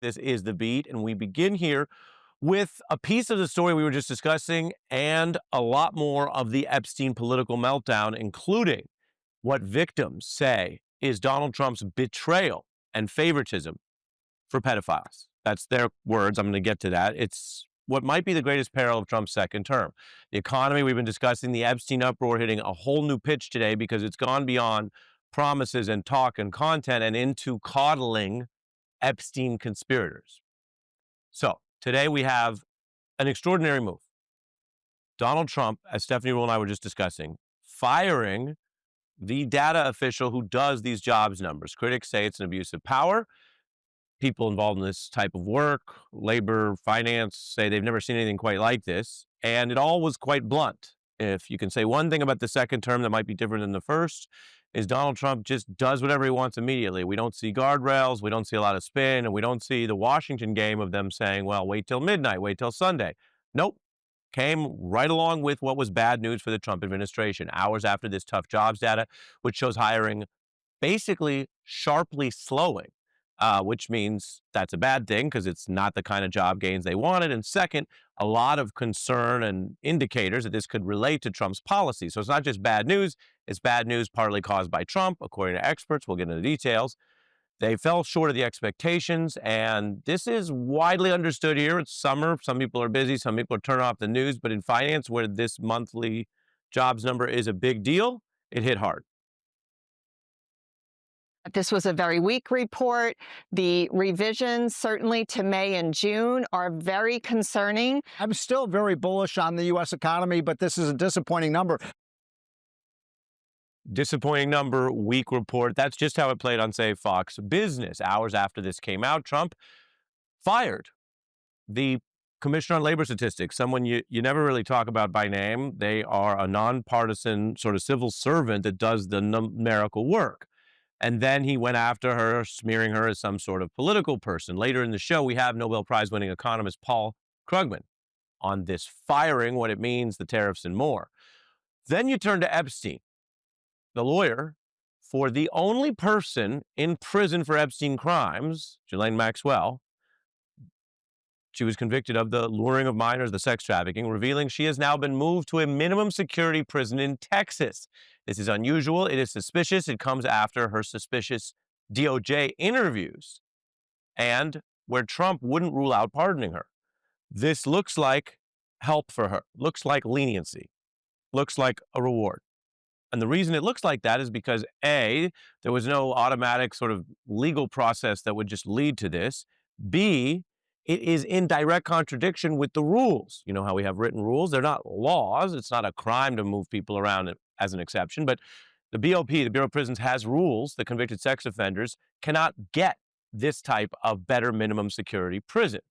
This is The Beat, and we begin here with a piece of the story we were just discussing and a lot more of the Epstein political meltdown, including what victims say is Donald Trump's betrayal and favoritism for pedophiles. That's their words. I'm going to get to that. It's what might be the greatest peril of Trump's second term. The economy, we've been discussing the Epstein uproar hitting a whole new pitch today because it's gone beyond promises and talk and content and into coddling Epstein conspirators. So today we have an extraordinary move. Donald Trump, as Stephanie Rule and I were just discussing, firing the data official who does these jobs numbers. Critics say it's an abuse of power. People involved in this type of work, labor, finance, say they've never seen anything quite like this. And it all was quite blunt. If you can say one thing about the second term that might be different than the first, is Donald Trump just does whatever he wants immediately. We don't see guardrails, we don't see a lot of spin, and we don't see the Washington game of them saying, well, wait till midnight, wait till Sunday. Nope. Came right along with what was bad news for the Trump administration, hours after this tough jobs data, which shows hiring basically sharply slowing, which means that's a bad thing because it's not the kind of job gains they wanted. And second, a lot of concern and indicators that this could relate to Trump's policy. So it's not just bad news, it's bad news partly caused by Trump, according to experts. We'll get into the details. They fell short of the expectations, and this is widely understood here. It's summer. Some people are busy. Some people are turning off the news. But in finance, where this monthly jobs number is a big deal, it hit hard. This was a very weak report. The revisions, certainly to May and June, are very concerning. I'm still very bullish on the U.S. economy, but this is a disappointing number. Disappointing number, weak report. That's just how it played on, say, Fox Business. Hours after this came out, Trump fired the Commissioner on Labor Statistics, someone you never really talk about by name. They are a nonpartisan sort of civil servant that does the numerical work. And then he went after her, smearing her as some sort of political person. Later in the show, we have Nobel Prize-winning economist Paul Krugman on this firing, what it means, the tariffs, and more. Then you turn to Epstein, the lawyer for the only person in prison for Epstein crimes, Ghislaine Maxwell. She was convicted of the luring of minors, the sex trafficking, revealing she has now been moved to a minimum security prison in Texas. This is unusual. It is suspicious. It comes after her suspicious DOJ interviews and where Trump wouldn't rule out pardoning her. This looks like help for her, looks like leniency, looks like a reward. And the reason it looks like that is because A, there was no automatic sort of legal process that would just lead to this. B, it is in direct contradiction with the rules. You know how we have written rules? They're not laws. It's not a crime to move people around as an exception. But the BOP, the Bureau of Prisons, has rules that convicted sex offenders cannot get this type of better minimum security prison.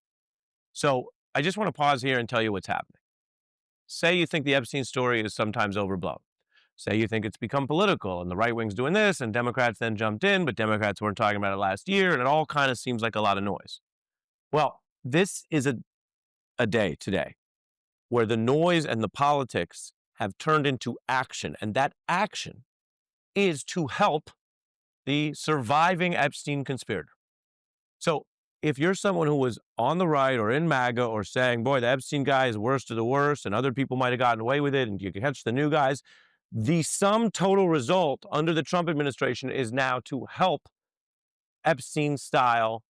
So I just want to pause here and tell you what's happening. Say you think the Epstein story is sometimes overblown. Say you think it's become political and the right wing's doing this and Democrats then jumped in, but Democrats weren't talking about it last year and it all kind of seems like a lot of noise. Well, this is a day today where the noise and the politics have turned into action, and that action is to help the surviving Epstein conspirator. So if you're someone who was on the right or in MAGA or saying, boy, the Epstein guy is worst of the worst and other people might have gotten away with it and you can catch the new guys, the sum total result under the Trump administration is now to help Epstein-style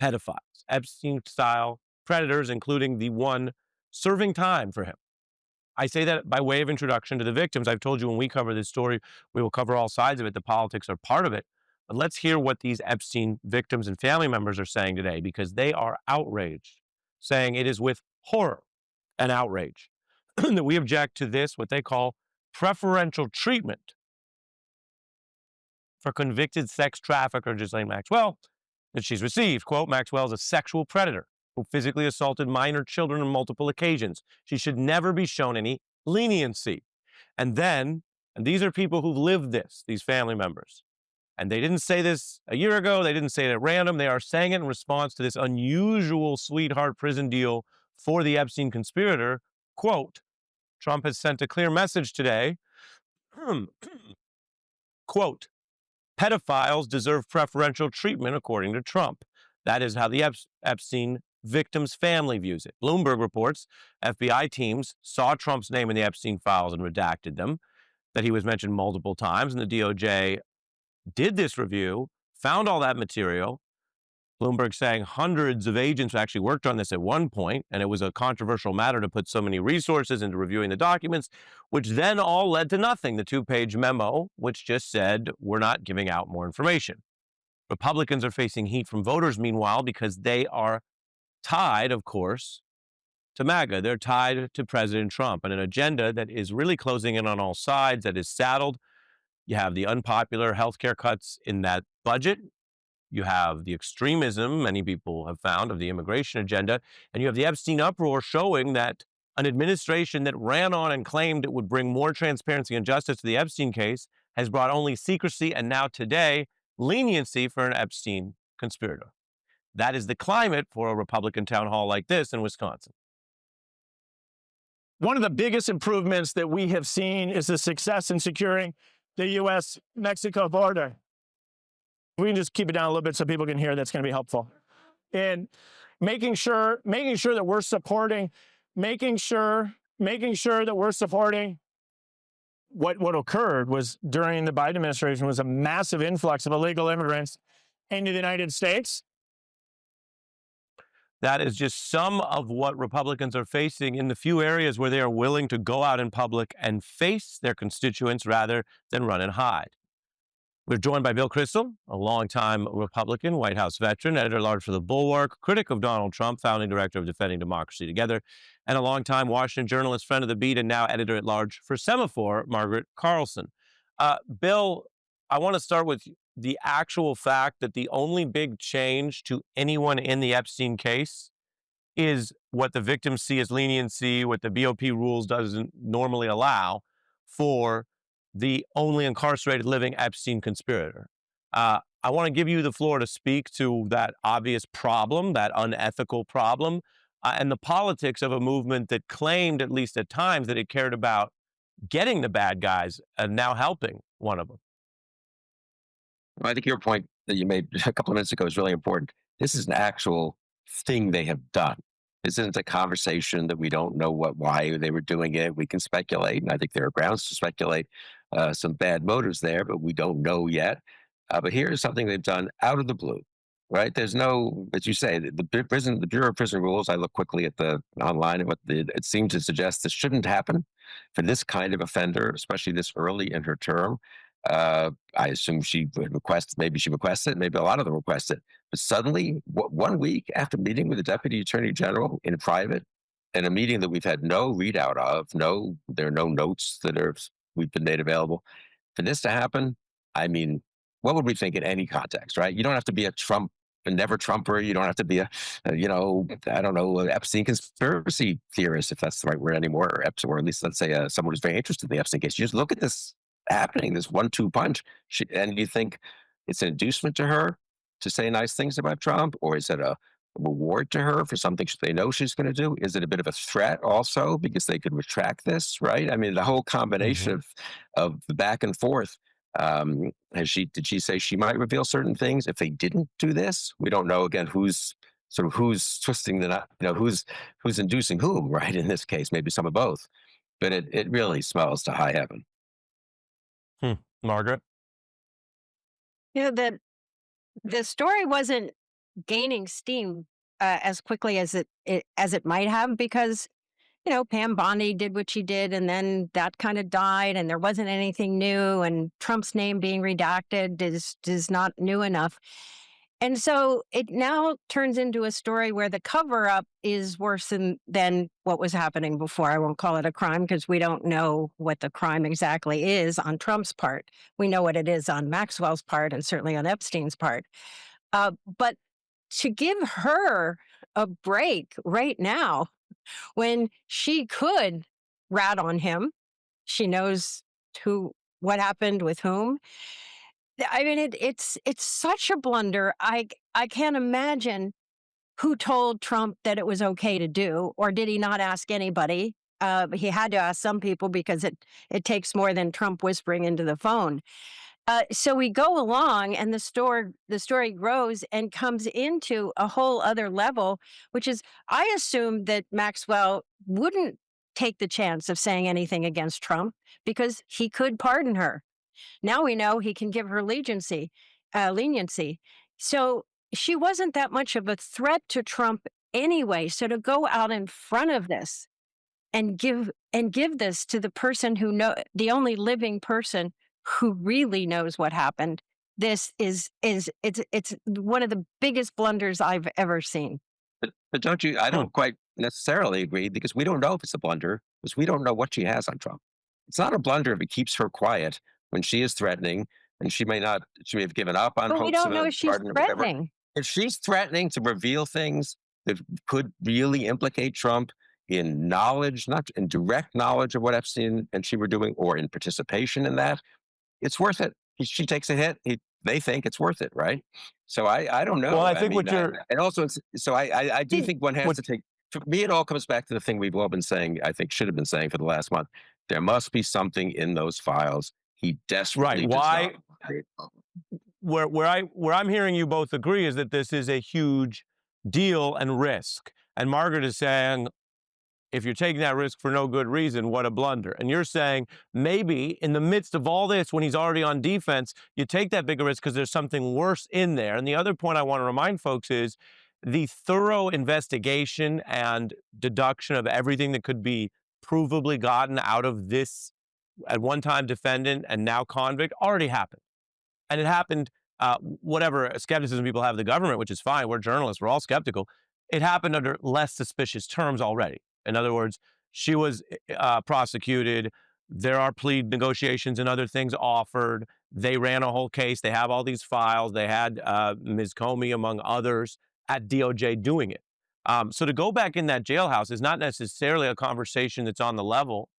pedophiles, Epstein-style predators, including the one serving time for him. I say that by way of introduction to the victims. I've told you when we cover this story, we will cover all sides of it. The politics are part of it. But let's hear what these Epstein victims and family members are saying today, because they are outraged, saying it is with horror and outrage that we object to this, what they call preferential treatment for convicted sex trafficker Ghislaine Maxwell that she's received. Quote, Maxwell is a sexual predator who physically assaulted minor children on multiple occasions. She should never be shown any leniency. And then, and these are people who've lived this, these family members, and they didn't say this a year ago, they didn't say it at random, they are saying it in response to this unusual sweetheart prison deal for the Epstein conspirator. Quote, Trump has sent a clear message today. Quote, pedophiles deserve preferential treatment according to Trump. That is how the Epstein victim's family views it. Bloomberg reports FBI teams saw Trump's name in the Epstein files and redacted them, that he was mentioned multiple times, and the DOJ did this review, found all that material. Bloomberg saying hundreds of agents actually worked on this at one point, and it was a controversial matter to put so many resources into reviewing the documents, which then all led to nothing. The two-page memo, which just said, we're not giving out more information. Republicans are facing heat from voters, meanwhile, because they are tied, of course, to MAGA. They're tied to President Trump and an agenda that is really closing in on all sides, that is saddled. You have the unpopular healthcare cuts in that budget. You have the extremism, many people have found, of the immigration agenda. And you have the Epstein uproar showing that an administration that ran on and claimed it would bring more transparency and justice to the Epstein case has brought only secrecy and now today leniency for an Epstein conspirator. That is the climate for a Republican town hall like this in Wisconsin. One of the biggest improvements that we have seen is the success in securing the U.S.-Mexico border. We can just keep it down a little bit so people can hear. That's going to be helpful. And making sure that we're supporting, what occurred was during the Biden administration was a massive influx of illegal immigrants into the United States. That is just some of what Republicans are facing in the few areas where they are willing to go out in public and face their constituents rather than run and hide. We're joined by Bill Kristol, a longtime Republican, White House veteran, editor-at-large for The Bulwark, critic of Donald Trump, founding director of Defending Democracy Together, and a longtime Washington journalist, friend of the beat, and now editor-at-large for Semaphore, Margaret Carlson. Bill, I want to start with the actual fact that the only big change to anyone in the Epstein case is what the victims see as leniency, what the BOP rules doesn't normally allow for the only incarcerated living Epstein conspirator. I want to give you the floor to speak to that obvious problem, that unethical problem, and the politics of a movement that claimed, at least at times, that it cared about getting the bad guys and now helping one of them. Well, I think your point that you made a couple of minutes ago is really important. This is an actual thing they have done. This isn't a conversation that we don't know why they were doing it. We can speculate, and I think there are grounds to speculate some bad motives there, but we don't know yet. But here is something they've done out of the blue, right? There's no, as you say, the Bureau of Prison Rules. I look quickly at the online, and it seems to suggest this shouldn't happen for this kind of offender, especially this early in her term. I assume she would request, maybe she requests it, maybe a lot of them request it. But suddenly, 1 week after meeting with the Deputy Attorney General in private, in a meeting that we've had no readout of, there are no notes we've been made available, for this to happen, I mean, what would we think in any context, right? You don't have to be a never Trumper. You don't have to be Epstein conspiracy theorist, if that's the right word anymore, or at least let's say someone who's very interested in the Epstein case. You just look at this happening, this 1-2 punch, and you think it's an inducement to her to say nice things about Trump, or is it a reward to her for something they know she's going to do? Is it a bit of a threat also because they could retract this, right? I mean, the whole combination of the back and forth. Did she say she might reveal certain things if they didn't do this? We don't know. Again, who's twisting the knot, who's inducing whom, right? In this case, maybe some of both. But it really smells to high heaven. Margaret? The story wasn't gaining steam as quickly as it might have, because Pam Bondi did what she did, and then that kind of died, and there wasn't anything new, and Trump's name being redacted is not new enough. And so it now turns into a story where the cover-up is worse than what was happening before. I won't call it a crime because we don't know what the crime exactly is on Trump's part. We know what it is on Maxwell's part and certainly on Epstein's part. But to give her a break right now when she could rat on him, she knows what happened with whom. I mean, it's such a blunder. I can't imagine who told Trump that it was okay to do, or did he not ask anybody? He had to ask some people because it takes more than Trump whispering into the phone. So we go along, and the story grows and comes into a whole other level, which is I assumed that Maxwell wouldn't take the chance of saying anything against Trump because he could pardon her. Now we know he can give her leniency. So she wasn't that much of a threat to Trump anyway. So to go out in front of this and give this to the person who the only living person who really knows what happened, this is it's one of the biggest blunders I've ever seen. But don't you? I Hmm. don't quite necessarily agree because we don't know if it's a blunder because we don't know what she has on Trump. It's not a blunder if it keeps her quiet when she is threatening, and she may not. She may have given up on But we hopes don't of know a if she's pardon or whatever. threatening. If she's threatening to reveal things that could really implicate Trump in knowledge, not in direct knowledge of what Epstein and she were doing, or in participation in that, it's worth it. She takes a hit. They think it's worth it, right? So I don't know. Well, I think what mean, you're and also, so I do See, think one has what to take. For me, it all comes back to the thing we've all been saying. I think should have been saying for the last month. There must be something in those files. He desperately right. does Why not. where I'm hearing you both agree is that this is a huge deal and risk. And Margaret is saying, if you're taking that risk for no good reason, what a blunder. And you're saying maybe in the midst of all this, when he's already on defense, you take that bigger risk because there's something worse in there. And the other point I want to remind folks is the thorough investigation and deduction of everything that could be provably gotten out of this at one time defendant and now convict already happened. And it happened, whatever skepticism people have of the government, which is fine. We're journalists. We're all skeptical. It happened under less suspicious terms already. In other words, she was prosecuted. There are plea negotiations and other things offered. They ran a whole case. They have all these files. They had Ms. Comey, among others, at DOJ doing it. So to go back in that jailhouse is not necessarily a conversation that's on the level.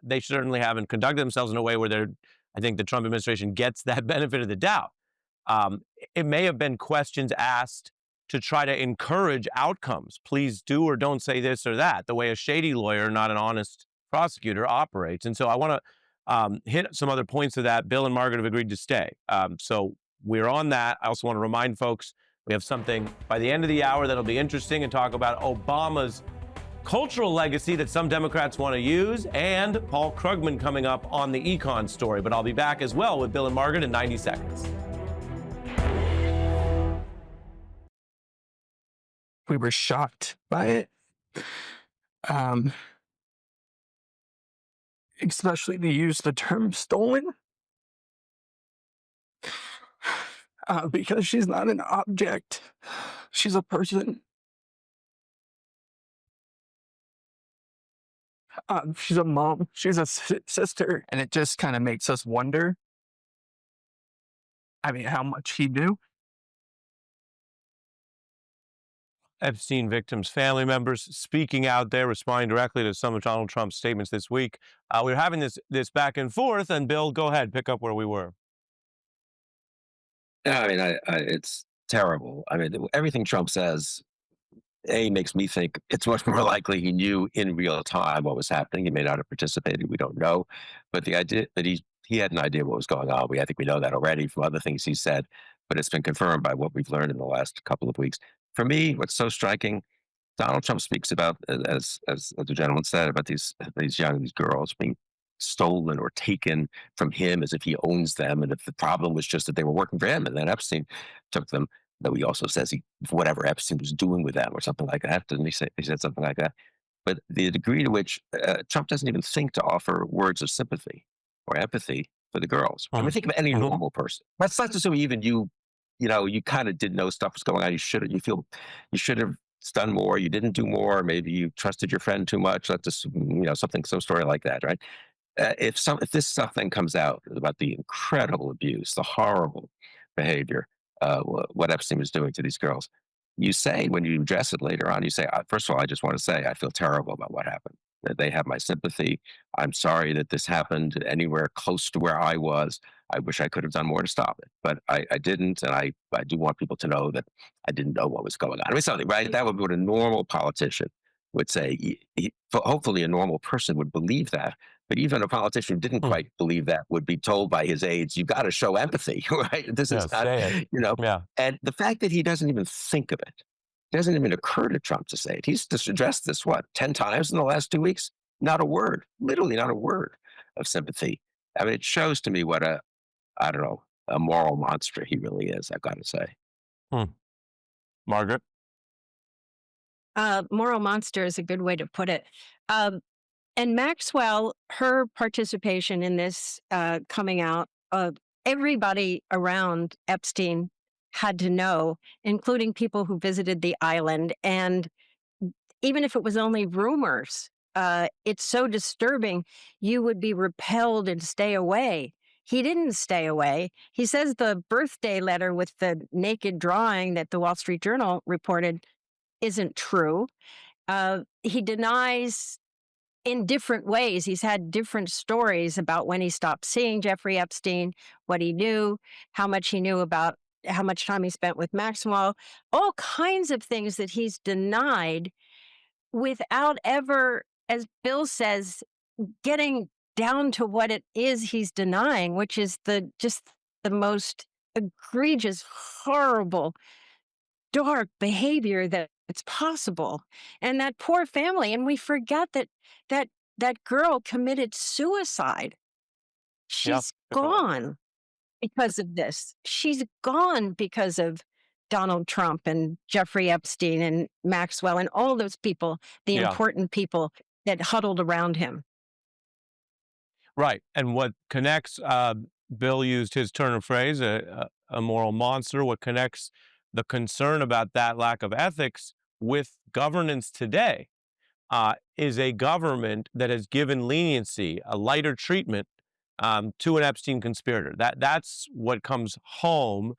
They certainly haven't conducted themselves in a way where I think the Trump administration gets that benefit of the doubt. It may have been questions asked to try to encourage outcomes. Please do or don't say this or that, the way a shady lawyer, not an honest prosecutor, operates. And so I want to hit some other points of that. Bill and Margaret have agreed to stay. So we're on that. I also want to remind folks we have something by the end of the hour that'll be interesting and talk about Obama's cultural legacy that some Democrats want to use, and Paul Krugman coming up on the econ story. But I'll be back as well with Bill and Margaret in 90 seconds. We were shocked by it. Especially to use the term stolen. Because she's not an object. She's a person. She's a mom. She's a sister. And it just kind of makes us wonder, how much he knew. Epstein victims' family members speaking out there, responding directly to some of Donald Trump's statements this week. We were having this back and forth, and Bill, go ahead, pick up where we were. Yeah, it's terrible. Everything Trump says, makes me think it's much more likely he knew in real time what was happening. He may not have participated. We don't know. But the idea that he had an idea what was going on, I think we know that already from other things he said, but it's been confirmed by what we've learned in the last couple of weeks. For me, what's so striking, Donald Trump speaks about, as the gentleman said, about these girls being stolen or taken from him as if he owns them, and if the problem was just that they were working for him, and then Epstein took them. Though he also says whatever Epstein was doing with them or something like that, didn't he say? He said something like that. But the degree to which Trump doesn't even think to offer words of sympathy or empathy for the girls. Think of any normal person. Let's not assume even you kind of did know stuff was going on. You should have done more. You didn't do more. Maybe you trusted your friend too much. Let's just, some story like that, right? If this stuff then comes out about the incredible abuse, the horrible behavior, what Epstein was doing to these girls, you say, when you address it later on, you say, first of all, I just want to say I feel terrible about what happened. That they have my sympathy. I'm sorry that this happened anywhere close to where I was. I wish I could have done more to stop it, but I didn't. And I do want people to know that I didn't know what was going on. Something, right? That would be what a normal politician would say. Hopefully a normal person would believe that. But even a politician who didn't quite believe that would be told by his aides, "You got to show empathy, right? This Yeah, is not, say it. you know." Yeah. And the fact that he doesn't even think of it, doesn't even occur to Trump to say it. He's just addressed this, what, 10 times in the last 2 weeks? Not a word, literally not a word of sympathy. I mean, it shows to me what I don't know, a moral monster he really is, I've got to say. Margaret? Moral monster is a good way to put it. And Maxwell, her participation in this coming out, everybody around Epstein had to know, including people who visited the island. And even if it was only rumors, it's so disturbing, you would be repelled and stay away. He didn't stay away. He says the birthday letter with the naked drawing that the Wall Street Journal reported isn't true. He denies in different ways. He's had different stories about when he stopped seeing Jeffrey Epstein, what he knew, how much he knew about how much time he spent with Maxwell, all kinds of things that he's denied without ever, as Bill says, getting down to what it is he's denying, which is just the most egregious, horrible, dark behavior that's possible. And that poor family, and we forget that girl committed suicide. Yeah, She's good point. gone because of this. She's gone because of Donald Trump and Jeffrey Epstein and Maxwell and all those people, the Yeah. important people that huddled around him. Right. And what connects, Bill used his turn of phrase, a moral monster. What connects the concern about that lack of ethics with governance today is a government that has given leniency, a lighter treatment to an Epstein conspirator. That's what comes home.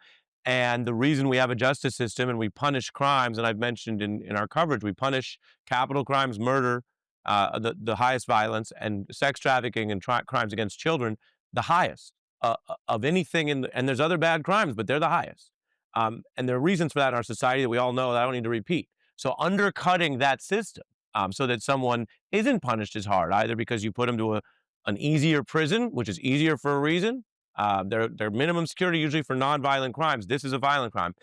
And the reason we have a justice system and we punish crimes, and I've mentioned in our coverage, we punish capital crimes, murder, the highest violence, and sex trafficking and crimes against children, the highest of anything. And there's other bad crimes, but they're the highest. And there are reasons for that in our society that we all know that I don't need to repeat. So undercutting that system so that someone isn't punished as hard, either because you put them to an easier prison, which is easier for a reason. They're minimum security usually for nonviolent crimes. This is a violent crime.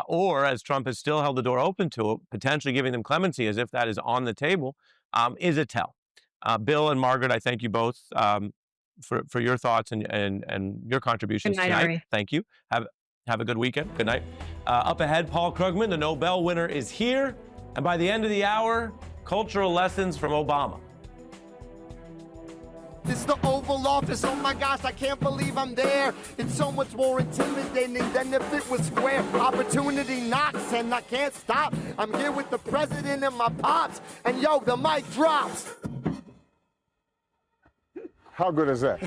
Or, as Trump has still held the door open to it, potentially giving them clemency as if that is on the table, is a tell. Bill and Margaret, I thank you both for your thoughts and your contributions Good night, tonight. Ari. Thank you. Have a good weekend. Good night. Up ahead, Paul Krugman, the Nobel winner, is here. And by the end of the hour, cultural lessons from Obama. It's the Oval Office, oh my gosh, I can't believe I'm there. It's so much more intimidating than if it was square. Opportunity knocks and I can't stop. I'm here with the president and my pops, and yo, the mic drops. How good is that?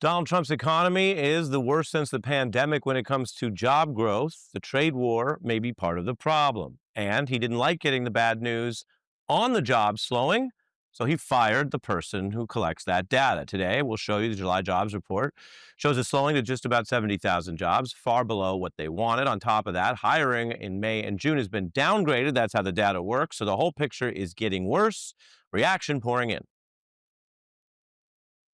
Donald Trump's economy is the worst since the pandemic when it comes to job growth. The trade war may be part of the problem. And he didn't like getting the bad news on the jobs slowing, so he fired the person who collects that data. Today, we'll show you the July jobs report. Shows a slowing to just about 70,000 jobs, far below what they wanted. On top of that, hiring in May and June has been downgraded. That's how the data works. So the whole picture is getting worse. Reaction pouring in.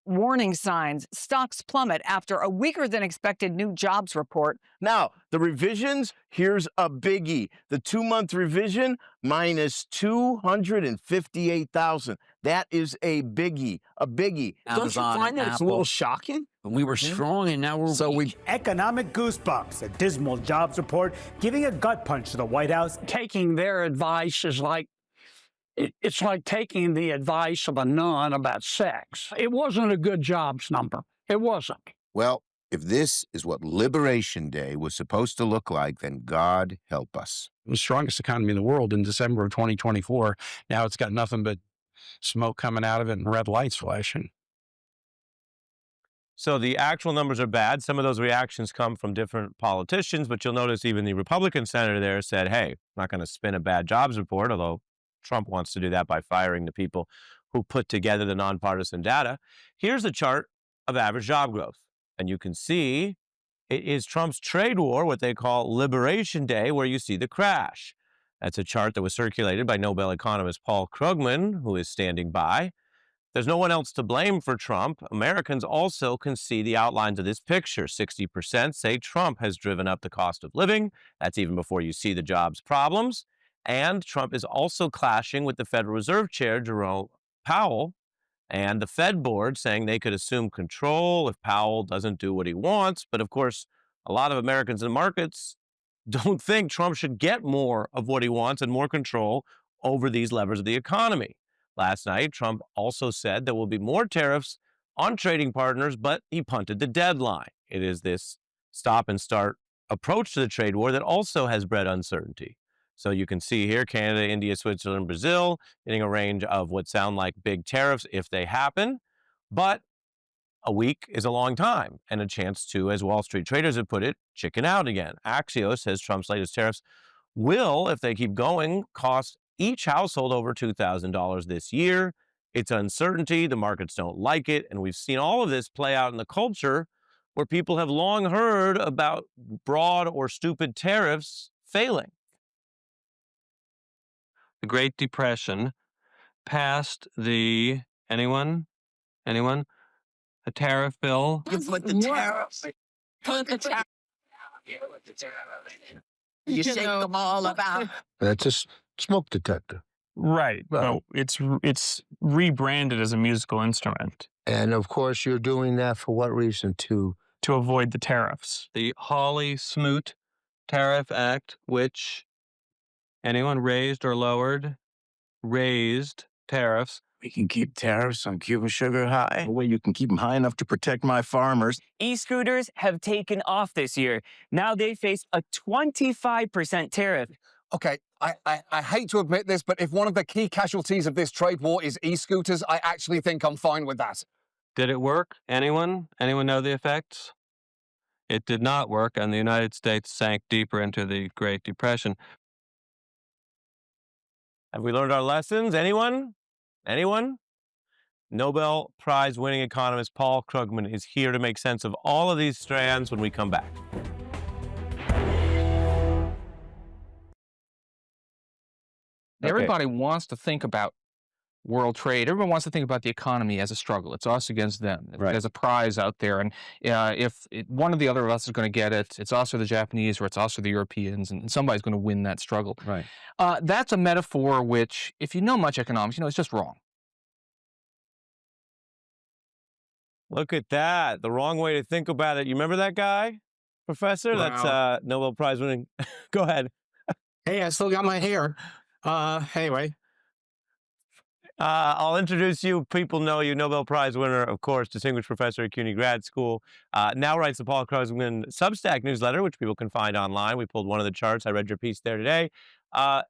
Warning signs. Stocks plummet after a weaker than expected new jobs report. Now, the revisions, here's a biggie. The 2-month revision, minus 258,000. That is a biggie, a biggie. Don't you find that it's a little shocking? We were strong and now we're weak. Economic goosebumps, a dismal jobs report giving a gut punch to the White House. Taking their advice is like, it's like taking the advice of a nun about sex. It wasn't a good jobs number. It wasn't. Well, if this is what Liberation Day was supposed to look like, then God help us. The strongest economy in the world in December of 2024. Now it's got nothing but smoke coming out of it and red lights flashing. So the actual numbers are bad. Some of those reactions come from different politicians, but you'll notice even the Republican senator there said, hey, I'm not going to spin a bad jobs report, although Trump wants to do that by firing the people who put together the nonpartisan data. Here's a chart of average job growth. And you can see it is Trump's trade war, what they call Liberation Day, where you see the crash. That's a chart that was circulated by Nobel economist Paul Krugman, who is standing by. There's no one else to blame for Trump. Americans also can see the outlines of this picture. 60% say Trump has driven up the cost of living. That's even before you see the jobs problems. And Trump is also clashing with the Federal Reserve Chair, Jerome Powell, and the Fed board, saying they could assume control if Powell doesn't do what he wants. But of course, a lot of Americans in markets don't think Trump should get more of what he wants and more control over these levers of the economy. Last night, Trump also said there will be more tariffs on trading partners, but he punted the deadline. It is this stop and start approach to the trade war that also has bred uncertainty. So you can see here Canada, India, Switzerland, Brazil getting a range of what sound like big tariffs if they happen. But a week is a long time and a chance to, as Wall Street traders have put it, chicken out again. Axios says Trump's latest tariffs will, if they keep going, cost each household over $2,000 this year. It's uncertainty. The markets don't like it. And we've seen all of this play out in the culture where people have long heard about broad or stupid tariffs failing. The Great Depression passed the, anyone? A tariff bill? You put the tariffs. Put the tariffs. You shake them all about. That's a smoke detector. Right. Well, it's rebranded as a musical instrument. And of course, you're doing that for what reason? To avoid the tariffs. The Hawley-Smoot Tariff Act, which anyone raised or lowered, raised tariffs. We can keep tariffs on Cuban sugar high. The way you can keep them high enough to protect my farmers. E-scooters have taken off this year. Now they face a 25% tariff. Okay, I hate to admit this, but if one of the key casualties of this trade war is e-scooters, I actually think I'm fine with that. Did it work? Anyone? Anyone know the effects? It did not work, and the United States sank deeper into the Great Depression. Have we learned our lessons? Anyone? Nobel Prize winning economist Paul Krugman is here to make sense of all of these strands when we come back. Everybody wants to think about world trade. Everyone wants to think about the economy as a struggle. It's us against them. Right. There's a prize out there. And one of the other of us is going to get it, it's us or the Japanese, or it's us or the Europeans, and somebody's going to win that struggle. Right. That's a metaphor which, if you know much economics, you know it's just wrong. Look at that. The wrong way to think about it. You remember that guy, Professor? Wow. That's Nobel Prize winning. Go ahead. Hey, I still got my hair. Anyway. I'll introduce you. People know you, Nobel Prize winner, of course, distinguished professor at CUNY Grad School. Now writes the Paul Krugman Substack newsletter, which people can find online. We pulled one of the charts. I read your piece there today.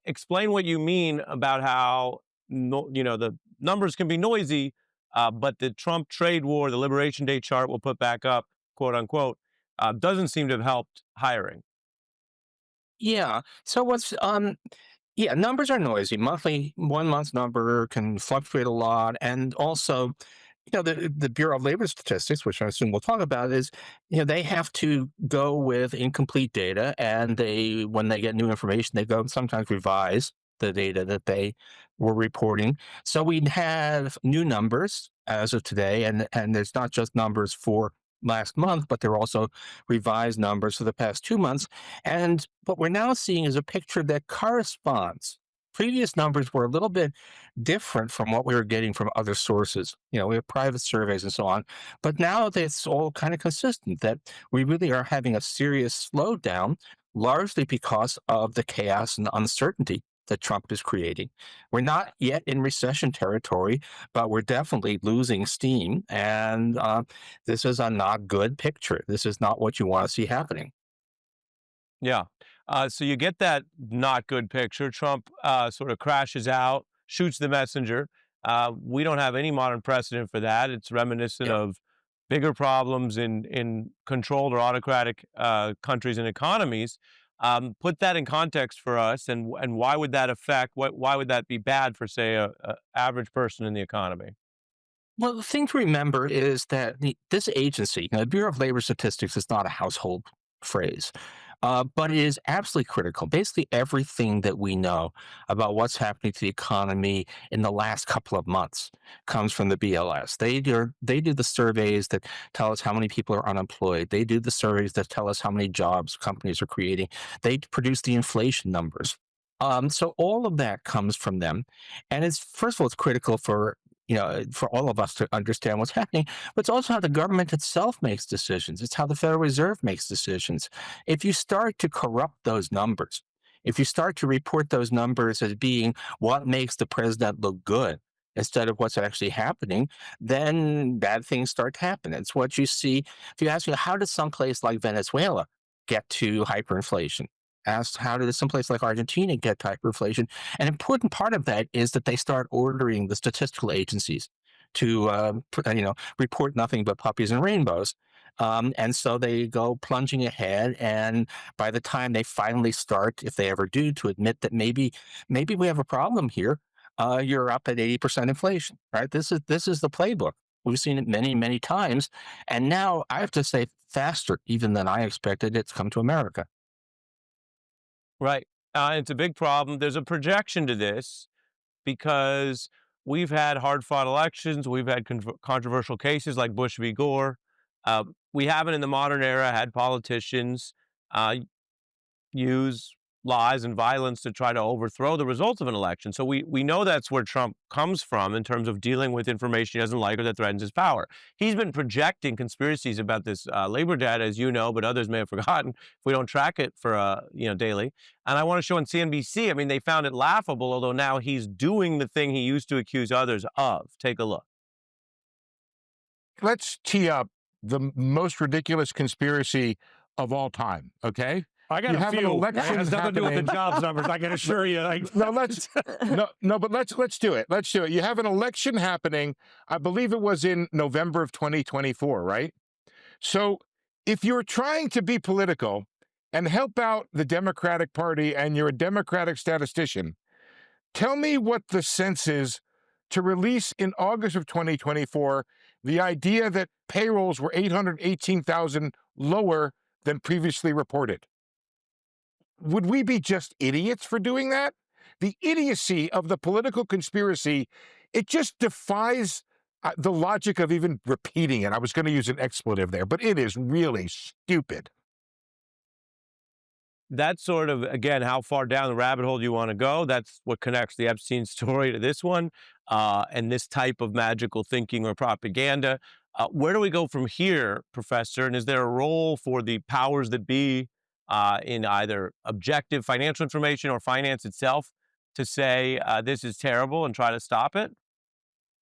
Explain what you mean about how, the numbers can be noisy, but the Trump trade war, the Liberation Day chart we'll put back up, quote unquote, doesn't seem to have helped hiring. Yeah. So numbers are noisy. One month number can fluctuate a lot. And also, the Bureau of Labor Statistics, which I assume we'll talk about, is, they have to go with incomplete data. And when they get new information, they go and sometimes revise the data that they were reporting. So we have new numbers as of today. And there's not just numbers for last month, but there are also revised numbers for the past 2 months. And what we're now seeing is a picture that corresponds. Previous numbers were a little bit different from what we were getting from other sources. We have private surveys and so on. But now it's all kind of consistent that we really are having a serious slowdown, largely because of the chaos and uncertainty that Trump is creating. We're not yet in recession territory, but we're definitely losing steam. And this is a not good picture. This is not what you want to see happening. Yeah. So you get that not good picture. Trump sort of crashes out, shoots the messenger. We don't have any modern precedent for that. It's reminiscent of bigger problems in controlled or autocratic countries and economies. Put that in context for us, and why would that affect? Why would that be bad for, say, a average person in the economy? Well, the thing to remember is that this agency, the Bureau of Labor Statistics, is not a household phrase. but it is absolutely critical. Basically, everything that we know about what's happening to the economy in the last couple of months comes from the BLS. They do the surveys that tell us how many people are unemployed. They do the surveys that tell us how many jobs companies are creating. They produce the inflation numbers. So all of that comes from them, and it's first of all, it's critical for for all of us to understand what's happening, but it's also how the government itself makes decisions. It's how the Federal Reserve makes decisions. If you start to corrupt those numbers, if you start to report those numbers as being what makes the president look good instead of what's actually happening, then bad things start to happen. It's what you see. If you ask me, how does someplace like Venezuela get to hyperinflation? Asked how did someplace like Argentina get to hyperinflation? An important part of that is that they start ordering the statistical agencies to report nothing but puppies and rainbows. And so they go plunging ahead, and by the time they finally start, if they ever do, to admit that maybe we have a problem here, you're up at 80% inflation, right? This is the playbook. We've seen it many, many times, and now I have to say, faster even than I expected it's come to America. Right. It's a big problem. There's a projection to this because we've had hard-fought elections. We've had controversial cases like Bush v. Gore. We haven't in the modern era had politicians use lies and violence to try to overthrow the results of an election. So we know that's where Trump comes from in terms of dealing with information he doesn't like or that threatens his power. He's been projecting conspiracies about this labor data, as you know, but others may have forgotten if we don't track it for daily. And I want to show on CNBC, I mean, they found it laughable, although now he's doing the thing he used to accuse others of. Take a look. Let's tee up the most ridiculous conspiracy of all time, okay? I got a few. It has nothing to do with the jobs numbers. I can assure you. No, but let's do it. Let's do it. You have an election happening. I believe it was in November of 2024, right? So if you're trying to be political and help out the Democratic Party and you're a Democratic statistician, tell me what the sense is to release in August of 2024 the idea that payrolls were 818,000 lower than previously reported. Would we be just idiots for doing that? The idiocy of the political conspiracy, it just defies the logic of even repeating it. I was going to use an expletive there, but it is really stupid. That's sort of, again, how far down the rabbit hole do you want to go? That's what connects the Epstein story to this one, and this type of magical thinking or propaganda. Where do we go from here, Professor? And is there a role for the powers that be in either objective financial information or finance itself to say this is terrible and try to stop it?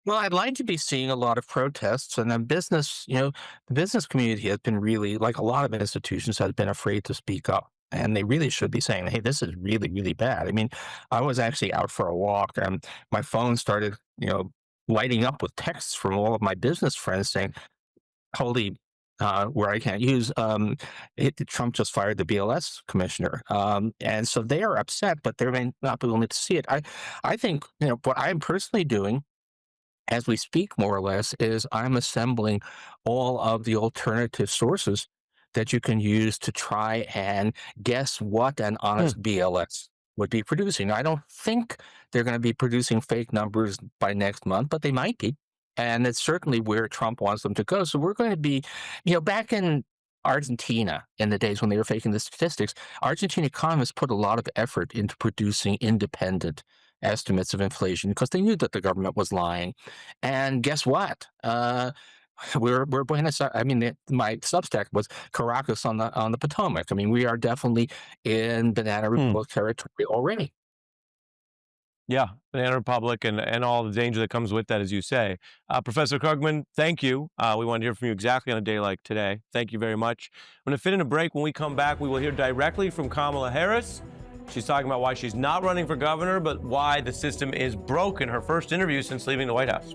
Well, I'd like to be seeing a lot of protests, and then business, the business community has been really, like a lot of institutions, has been afraid to speak up. And they really should be saying, hey, this is really, really bad. I mean, I was actually out for a walk and my phone started, lighting up with texts from all of my business friends saying, holy, where I can't use, Trump just fired the BLS commissioner. And so they are upset, but they may not be willing to see it. I think, what I'm personally doing as we speak, more or less, is I'm assembling all of the alternative sources that you can use to try and guess what an honest BLS would be producing. I don't think they're going to be producing fake numbers by next month, but they might be. And it's certainly where Trump wants them to go. So we're going to be, back in Argentina, in the days when they were faking the statistics, Argentine economists put a lot of effort into producing independent estimates of inflation because they knew that the government was lying. And guess what? We're Buenos Aires. I mean, my Substack was Caracas on the Potomac. I mean, we are definitely in Banana Republic territory already. Yeah, Banana Republic and all the danger that comes with that, as you say. Professor Krugman, thank you. We want to hear from you exactly on a day like today. Thank you very much. I'm going to fit in a break. When we come back, we will hear directly from Kamala Harris. She's talking about why she's not running for governor, but why the system is broken. Her first interview since leaving the White House.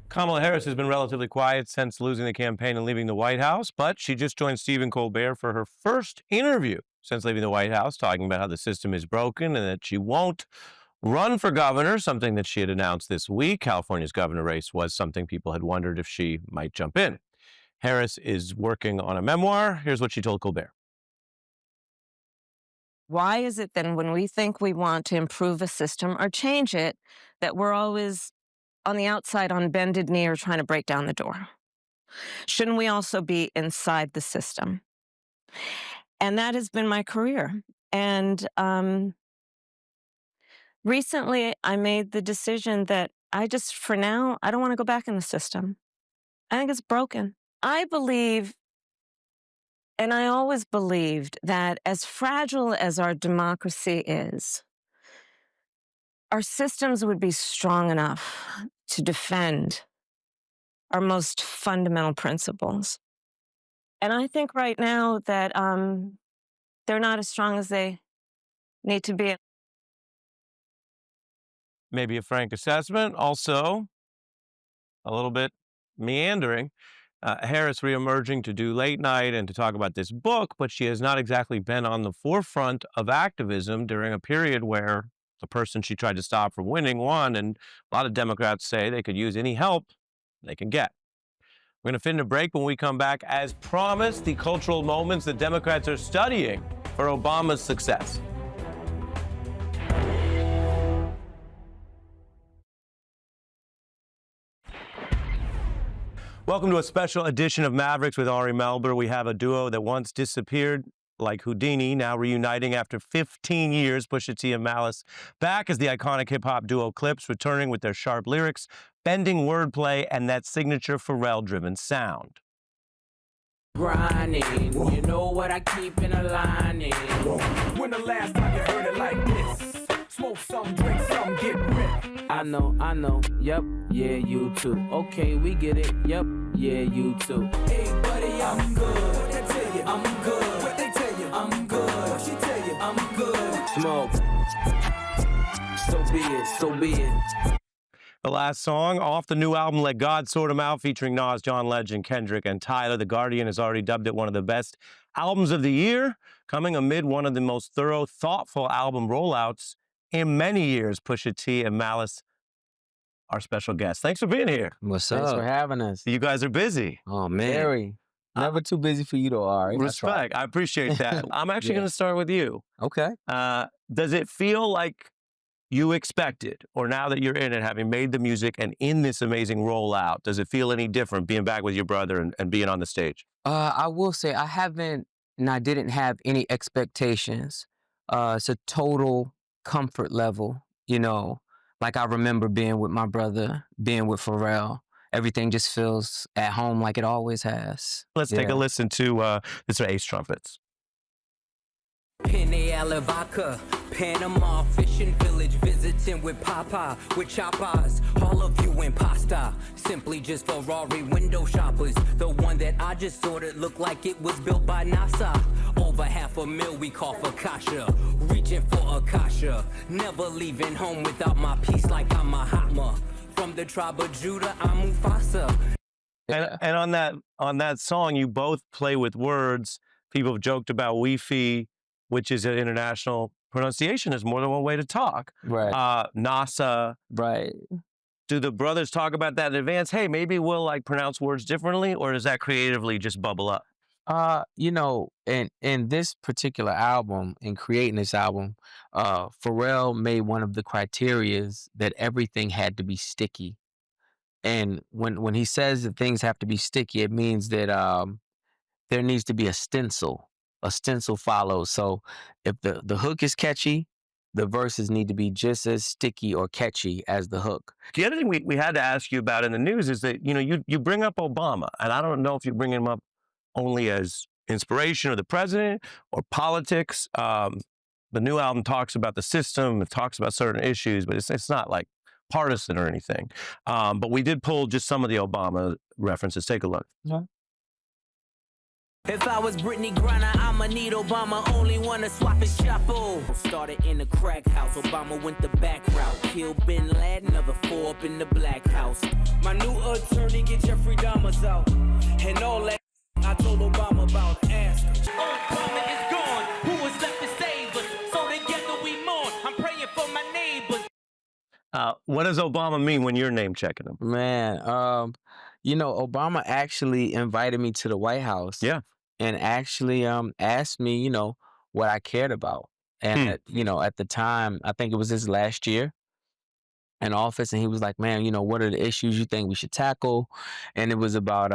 Kamala Harris has been relatively quiet since losing the campaign and leaving the White House, but she just joined Stephen Colbert for her first interview since leaving the White House, talking about how the system is broken and that she won't run for governor, something that she had announced this week. California's governor race was something people had wondered if she might jump in. Harris is working on a memoir. Here's what she told Colbert. Why is it then when we think we want to improve a system or change it, that we're always on the outside on bended knee or trying to break down the door? Shouldn't we also be inside the system? And that has been my career. And recently I made the decision that for now, I don't want to go back in the system. I think it's broken. I believe, and I always believed, that as fragile as our democracy is, our systems would be strong enough to defend our most fundamental principles. And I think right now that they're not as strong as they need to be. Maybe a frank assessment, also a little bit meandering. Harris reemerging to do late night and to talk about this book, but she has not exactly been on the forefront of activism during a period where the person she tried to stop from winning won, and a lot of Democrats say they could use any help they can get. We're going to fit a break. When we come back, as promised, the cultural moments that Democrats are studying for Obama's success. Welcome to a special edition of Mavericks with Ari Melber. We have a duo that once disappeared like Houdini, now reuniting after 15 years. Pusha T and Malice back as the iconic hip-hop duo Clips, returning with their sharp lyrics, bending wordplay, and that signature Pharrell-driven sound. Grinding, you know what I keep in a lining. When the last time you heard it like this? Smoke some, drink some, get ripped. I know, yep, yeah, you too. Okay, we get it, yep, yeah, you too. Hey, buddy, I'm good. What they tell you? I'm good. What they tell you? I'm good. What she tell you? I'm good. Smoke. So be it. The last song off the new album, Let God Sort 'Em Out, featuring Nas, John Legend, Kendrick, and Tyler. The Guardian has already dubbed it one of the best albums of the year, coming amid one of the most thorough, thoughtful album rollouts in many years. Pusha T and Malice, our special guests. Thanks for being here. What's up? Thanks for having us. You guys are busy. Oh, man. Very. Never too busy for you, though, Ari. Respect. I appreciate that. I'm actually going to start with you. Okay. Does it feel like you expected, or now that you're in it, having made the music and in this amazing rollout, does it feel any different being back with your brother and being on the stage? I will say I didn't have any expectations. It's a total comfort level, you know, like I remember being with my brother, being with Pharrell. Everything just feels at home like it always has. Let's take a listen to this Ace Trumpets. Pene Alavaca, Panama, fishing village, visiting with Papa, with choppers, all of you impasta, simply just Ferrari window shoppers. The one that I just ordered looked like it was built by NASA. Over $500,000 we call for Kasha, reaching for Akasha, never leaving home without my piece like I'm Mahatma. From the tribe of Judah, I'm Mufasa. And on that song, you both play with words. People have joked about Wi-Fi, which is an international pronunciation. There's more than one way to talk. Right. NASA. Right. Do the brothers talk about that in advance? Hey, maybe we'll like pronounce words differently, or does that creatively just bubble up? You know, in this particular album, in creating this album, Pharrell made one of the criterias that everything had to be sticky. And when he says that things have to be sticky, it means that there needs to be a stencil. A stencil follows. So if the hook is catchy, the verses need to be just as sticky or catchy as the hook. The other thing we had to ask you about in the news is that, you know, you bring up Obama, and I don't know if you bring him up only as inspiration or the president or politics. The new album talks about the system, it talks about certain issues, but it's not like partisan or anything. But we did pull just some of the Obama references. Take a look. Yeah. If I was Brittany Griner, I'ma need Obama, only wanna swap his chapo. Started in a crack house, Obama went the back route. Killed Bin Laden, another 4 up in the black house. My new attorney, get Jeffrey Dahmer's out. And all that I told Obama about, ask. Obama is gone, who was left to save us? So together we mourn, I'm praying for my neighbors. What does Obama mean when you're name checking him? Man, Obama actually invited me to the White House. Yeah. And actually asked me, what I cared about. And at the time, I think it was his last year in office, and he was like, "Man, what are the issues you think we should tackle?" And it was about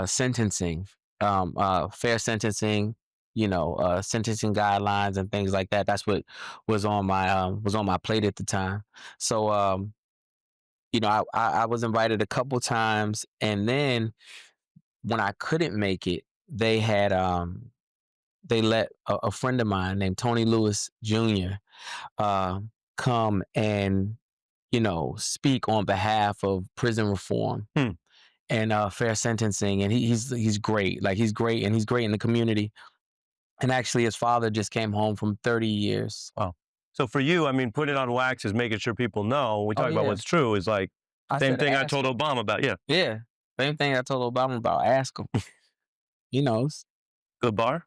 sentencing, fair sentencing, sentencing guidelines and things like that. That's what was on my plate at the time. So I was invited a couple times, and then when I couldn't make it, they had they let a friend of mine named Tony Lewis Jr. Come and speak on behalf of prison reform and fair sentencing, and he's great. Like, he's great, and he's great in the community. And actually, his father just came home from 30 years. Wow. So for you, I mean, put it on wax is making sure people know. When we talk about what's true, is like same thing I told Obama about. Yeah. Yeah. Same thing I told Obama about. Ask him. He knows. Good bar?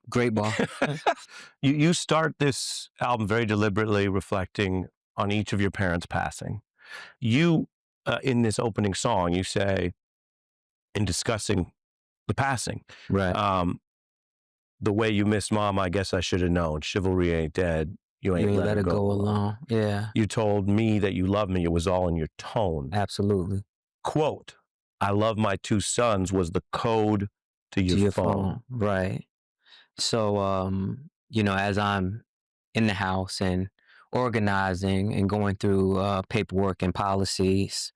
Great bar. You start this album very deliberately reflecting on each of your parents passing. You, in this opening song, you say, in discussing the passing, right? The way you miss mom, I guess I should have known. Chivalry ain't dead. You ain't let her go alone. Yeah. You told me that you love me. It was all in your tone. Absolutely. Quote, I love my two sons was the code to your phone. Right. So, as I'm in the house and organizing and going through paperwork and policies,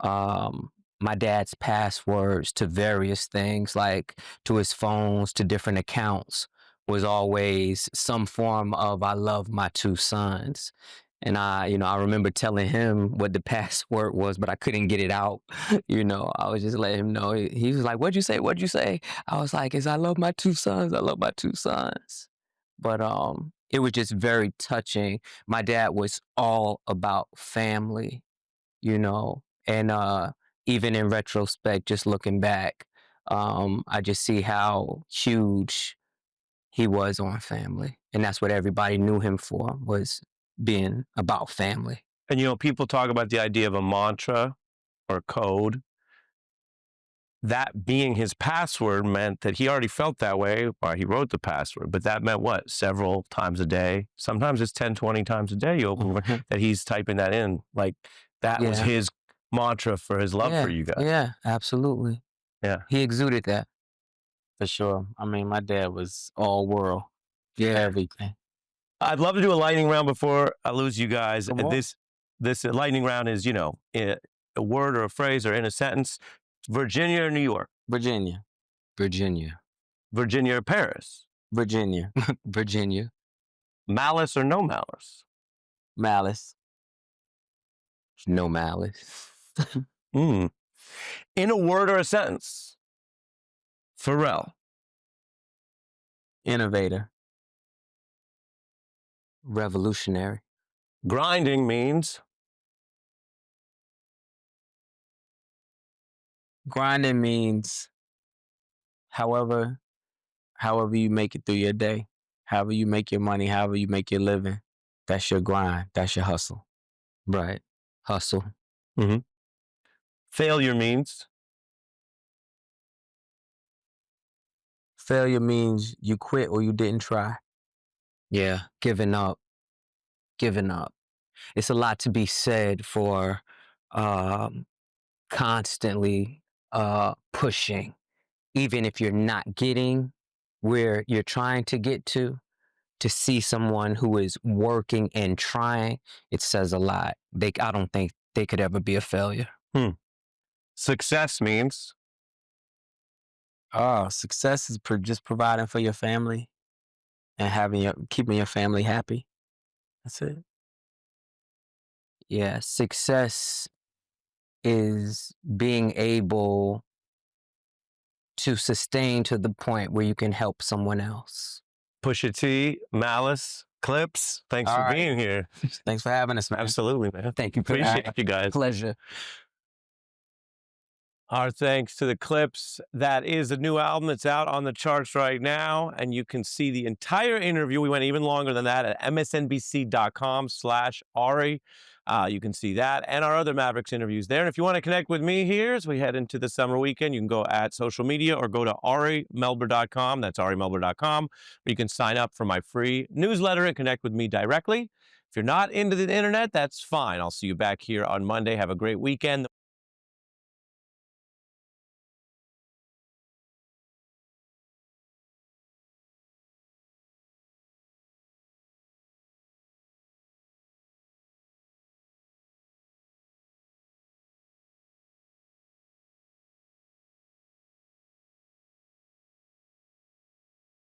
my dad's passwords to various things, like to his phones, to different accounts, was always some form of I love my two sons. And I remember telling him what the password was, but I couldn't get it out. I was just letting him know. He was like, "What'd you say? What'd you say?" I was like, "It's I love my two sons. I love my two sons." But it was just very touching. My dad was all about family, and even in retrospect, just looking back, I just see how huge he was on family. And that's what everybody knew him for, was being about family. And, people talk about the idea of a mantra or code. That being his password meant that he already felt that way while he wrote the password. But that meant what? Several times a day. Sometimes it's 10, 20 times a day you open that he's typing that in. Like, that was his mantra for his love for you guys. Yeah, absolutely. Yeah. He exuded that. For sure. I mean, my dad was all world. Yeah, everything. I'd love to do a lightning round before I lose you guys. Come on. This lightning round is, a word or a phrase or in a sentence. Virginia or New York? Virginia. Virginia. Virginia or Paris? Virginia. Virginia. Malice or no malice? Malice. No malice. In a word or a sentence? Pharrell. Innovator. Revolutionary. Grinding means? Grinding means however you make it through your day, however you make your money, however you make your living, that's your grind, that's your hustle. Right. Hustle. Mm-hmm. Failure means? Failure means you quit or you didn't try. Yeah, giving up. Giving up. It's a lot to be said for constantly pushing, even if you're not getting where you're trying to get to see someone who is working and trying, it says a lot. I don't think they could ever be a failure. Success means? Success is just providing for your family and keeping your family happy. That's it. Yeah, success is being able to sustain to the point where you can help someone else. Pusha T, Malice, Clips, thanks for being here. Thanks for having us, man. Absolutely, man. Thank you for Appreciate you guys. Pleasure. Our thanks to The Clips. That is a new album that's out on the charts right now, and you can see the entire interview. We went even longer than that at msnbc.com/Ari. You can see that and our other Mavericks interviews there. And if you want to connect with me here as we head into the summer weekend, you can go at social media or go to arimelber.com. That's arimelber.com, where you can sign up for my free newsletter and connect with me directly. If you're not into the internet, that's fine. I'll see you back here on Monday. Have a great weekend.